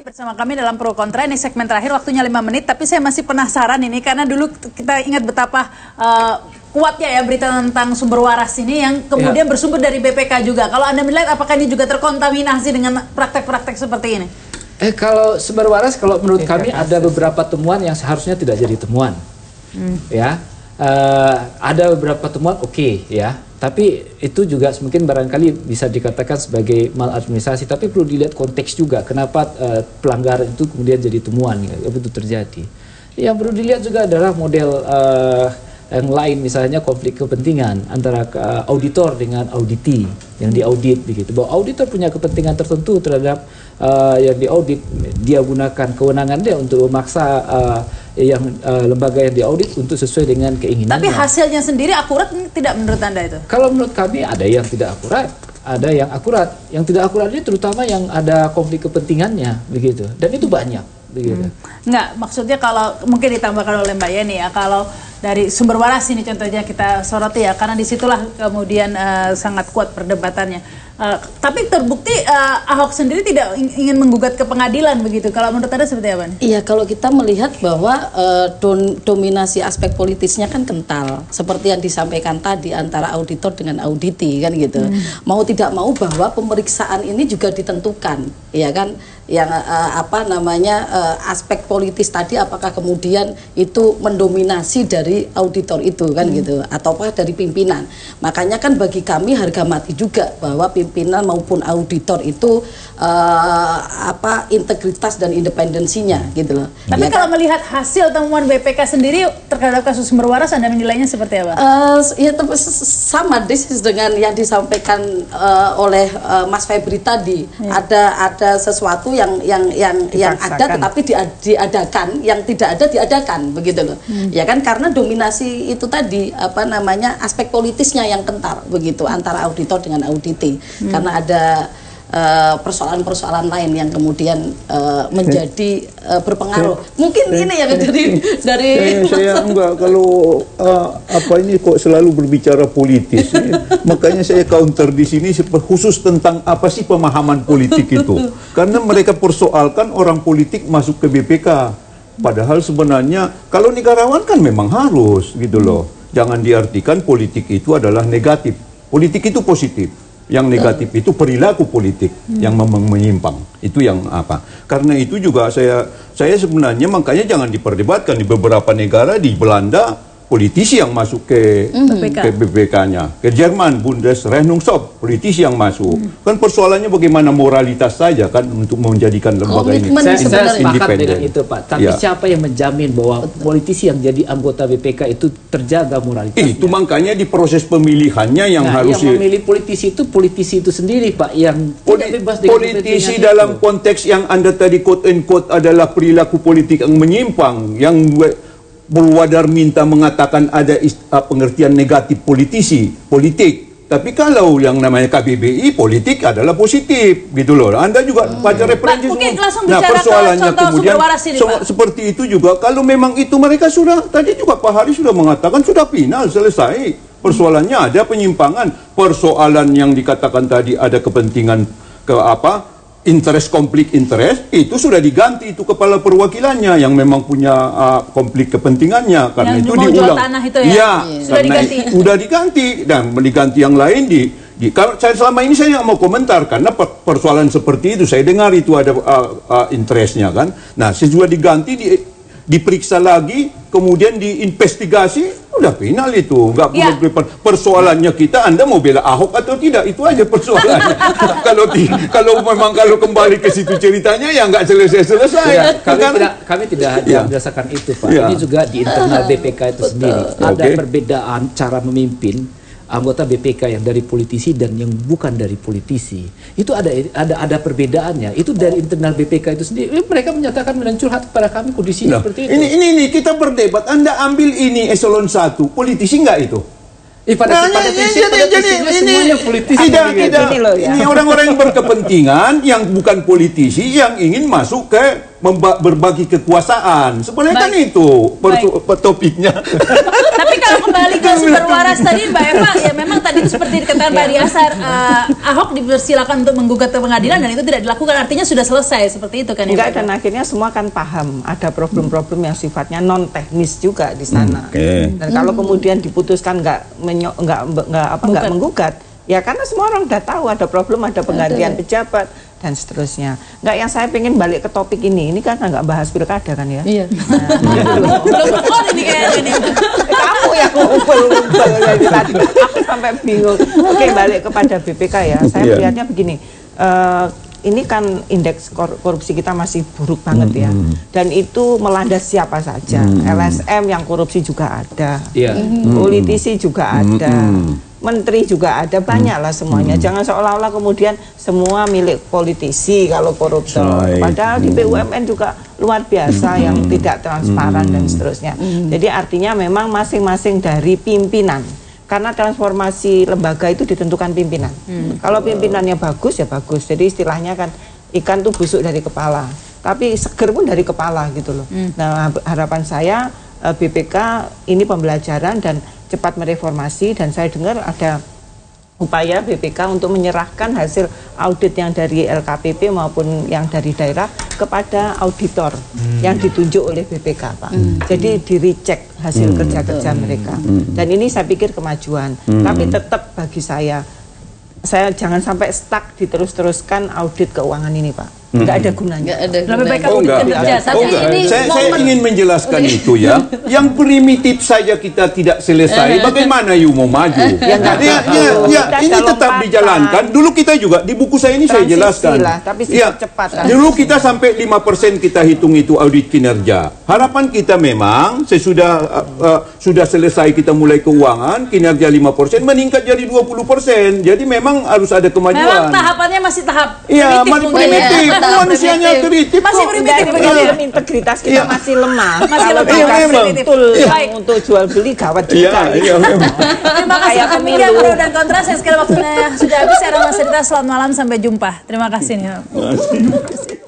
Bersama kami dalam Pro Kontra, ini segmen terakhir, waktunya 5 menit, tapi saya masih penasaran ini karena dulu kita ingat betapa kuatnya ya berita tentang sumber waras ini yang kemudian bersumber dari BPK juga. Kalau Anda melihat apakah ini juga terkontaminasi dengan praktek-praktek seperti ini? Kalau sumber waras, kalau menurut kami ada beberapa temuan yang seharusnya tidak jadi temuan. Ya, ada beberapa temuan ya. Tapi itu juga mungkin barangkali bisa dikatakan sebagai maladministrasi, tapi perlu dilihat konteks juga kenapa pelanggaran itu kemudian jadi temuan, itu terjadi. Yang perlu dilihat juga adalah model yang lain, misalnya konflik kepentingan antara auditor dengan auditi yang diaudit begitu. Bahwa auditor punya kepentingan tertentu terhadap yang diaudit, dia gunakan kewenangan dia untuk memaksa lembaga yang diaudit untuk sesuai dengan keinginannya. Tapi hasilnya sendiri akurat tidak menurut Anda itu? Kalau menurut kami ada yang tidak akurat, ada yang akurat. Yang tidak akurat ini terutama yang ada konflik kepentingannya begitu. Dan itu banyak begitu. Enggak, maksudnya kalau mungkin ditambahkan oleh Mbak Yeni ya, kalau dari sumber waras ini contohnya kita soroti ya, karena disitulah kemudian sangat kuat perdebatannya. Tapi terbukti Ahok sendiri tidak ingin menggugat ke pengadilan begitu. Kalau menurut Anda seperti apa? Iya, kalau kita melihat bahwa dominasi aspek politisnya kan kental, seperti yang disampaikan tadi antara auditor dengan auditi kan gitu. Mau tidak mau bahwa pemeriksaan ini juga ditentukan, ya kan? Yang aspek politis tadi apakah kemudian itu mendominasi dari auditor itu kan gitu, ataukah dari pimpinan. Makanya kan bagi kami harga mati juga bahwa pimpinan maupun auditor itu integritas dan independensinya gitu loh. Tapi ya, kalau melihat hasil temuan BPK sendiri terhadap kasus sumber waras, Anda menilainya seperti apa? Ya sama dengan yang disampaikan oleh Mas Febri tadi. Ada sesuatu yang ada tetapi diadakan, yang tidak ada diadakan begitu loh. Ya kan, karena dominasi itu tadi aspek politisnya yang kental begitu antara auditor dengan auditi. Karena ada persoalan-persoalan lain yang kemudian menjadi berpengaruh. Mungkin ini ya dari saya enggak, kalau ini kok selalu berbicara politis. Makanya saya counter di sini khusus tentang apa sih pemahaman politik itu. Karena mereka persoalkan orang politik masuk ke BPK. Padahal sebenarnya kalau negarawan kan memang harus gitu loh. Jangan diartikan politik itu adalah negatif. Politik itu positif. Yang negatif itu perilaku politik yang menyimpang. Itu yang apa? Karena itu juga saya sebenarnya makanya jangan diperdebatkan. Di beberapa negara, di Belanda politisi yang masuk ke BPK-nya, ke Jerman Bundesrechnungshof politisi yang masuk. Kan persoalannya bagaimana moralitas saja kan untuk menjadikan lembaga ini. Saya sepakat dengan itu, Pak. Tapi siapa yang menjamin bahwa politisi yang jadi anggota BPK itu terjaga moralitasnya? Itu makanya di proses pemilihannya yang harus yang memilih politisi itu sendiri, Pak, yang bebas dengan politisi dalam konteks yang Anda tadi quote and quote adalah perilaku politik yang menyimpang, yang Bulwadar minta mengatakan ada pengertian negatif politik. Tapi kalau yang namanya KBBI politik adalah positif gitu loh. Anda juga baca referensi semua. Nah, persoalannya kemudian seperti itu juga. Kalau memang itu mereka sudah tadi juga Pak Hari sudah mengatakan sudah final selesai. Persoalannya ada penyimpangan. Persoalan yang dikatakan tadi ada kepentingan konflik interest, itu sudah diganti itu kepala perwakilannya yang memang punya konflik kepentingannya, karena yang itu diulang. Tanah itu ya, sudah diganti dan diganti yang lain kalau saya selama ini saya nggak mau komentar karena persoalan seperti itu saya dengar itu ada interestnya kan. Nah, sesudah diganti diperiksa lagi, kemudian diinvestigasi, udah final itu. Nggak perlu persoalannya kita, Anda mau bela Ahok atau tidak, itu aja persoalannya. kalau kembali ke situ ceritanya ya nggak selesai. Kami tidak hanya berdasarkan itu, Pak. Ini juga di internal BPK itu sendiri ada perbedaan cara memimpin anggota BPK yang dari politisi dan yang bukan dari politisi. Itu ada perbedaannya. Itu dari internal BPK itu sendiri. Mereka menyatakan dan curhat kepada kami kondisi seperti itu. Ini kita berdebat. Anda ambil ini eselon 1, politisi nggak itu? Pada prinsipnya semuanya politisi. Tidak. Ini orang-orang yang berkepentingan, yang bukan politisi, yang ingin masuk ke berbagi kekuasaan. Sebenarnya kan itu topiknya. Tapi kalau kembali ke sumber waras tadi Mbak Eva, ya memang tadi itu seperti dikatakan Pak Diasar, Ahok dipersilakan untuk menggugat ke pengadilan dan itu tidak dilakukan, artinya sudah selesai seperti itu kan ya? Enggak, dan akhirnya semua kan paham ada problem-problem yang sifatnya non teknis juga di sana. Dan kalau kemudian diputuskan nggak menggugat, ya karena semua orang udah tahu ada problem, ada penggantian pejabat dan seterusnya. Nggak, yang saya pengen balik ke topik ini kan nggak bahas pilkada kan ya? Iya. Belum ini kayaknya. Kamu yang ngumpul-ngumpul dari tadi. Aku sampai bingung. Oke, balik kepada BPK ya. Saya melihatnya begini. Ini kan indeks korupsi kita masih buruk banget ya. Dan itu melanda siapa saja. LSM yang korupsi juga ada. Politisi juga ada. Menteri juga ada, banyak lah semuanya. Jangan seolah-olah kemudian semua milik politisi kalau koruptor. Padahal di BUMN juga luar biasa yang tidak transparan dan seterusnya. Jadi artinya memang masing-masing dari pimpinan. Karena transformasi lembaga itu ditentukan pimpinan. Kalau pimpinannya bagus ya bagus. Jadi istilahnya kan ikan tuh busuk dari kepala. Tapi seger pun dari kepala gitu loh. Nah, harapan saya BPK ini pembelajaran dan cepat mereformasi, dan saya dengar ada upaya BPK untuk menyerahkan hasil audit yang dari LKPP maupun yang dari daerah kepada auditor yang ditunjuk oleh BPK, Pak. Jadi di-recheck hasil kerja-kerja mereka. Dan ini saya pikir kemajuan. Tapi tetap bagi saya jangan sampai stuck diterus-teruskan audit keuangan ini, Pak. Nggak ada gunanya. Lebih baik Oh, audit enggak. kinerja. Tapi ini Saya ingin menjelaskan itu ya. Yang primitif saja kita tidak selesai, bagaimana you mau maju? Ini tetap dijalankan. Dulu kita juga di buku saya ini saya jelaskan. Tapi cepat. Dulu kita sampai 5% kita hitung itu audit kinerja. Harapan kita memang sesudah sudah selesai kita mulai keuangan, kinerja 5% meningkat jadi 20%. Jadi memang harus ada kemajuan. memang tahapannya masih tahap Iya, primitif masih mungkin ya. primitif. Manusianya primitif. Masih kok. primitif Dari begitu. integritas kita masih lemah. Masih Kalau lemah, kita memang. betul yang untuk jual beli gawat juga. Iya, memang. Terima kasih. Kayak Demikian pemilu. pro dan kontra. Saya sekali waktunya sudah habis. Saya Rama Serita. Selamat malam, sampai jumpa. Terima kasih nih.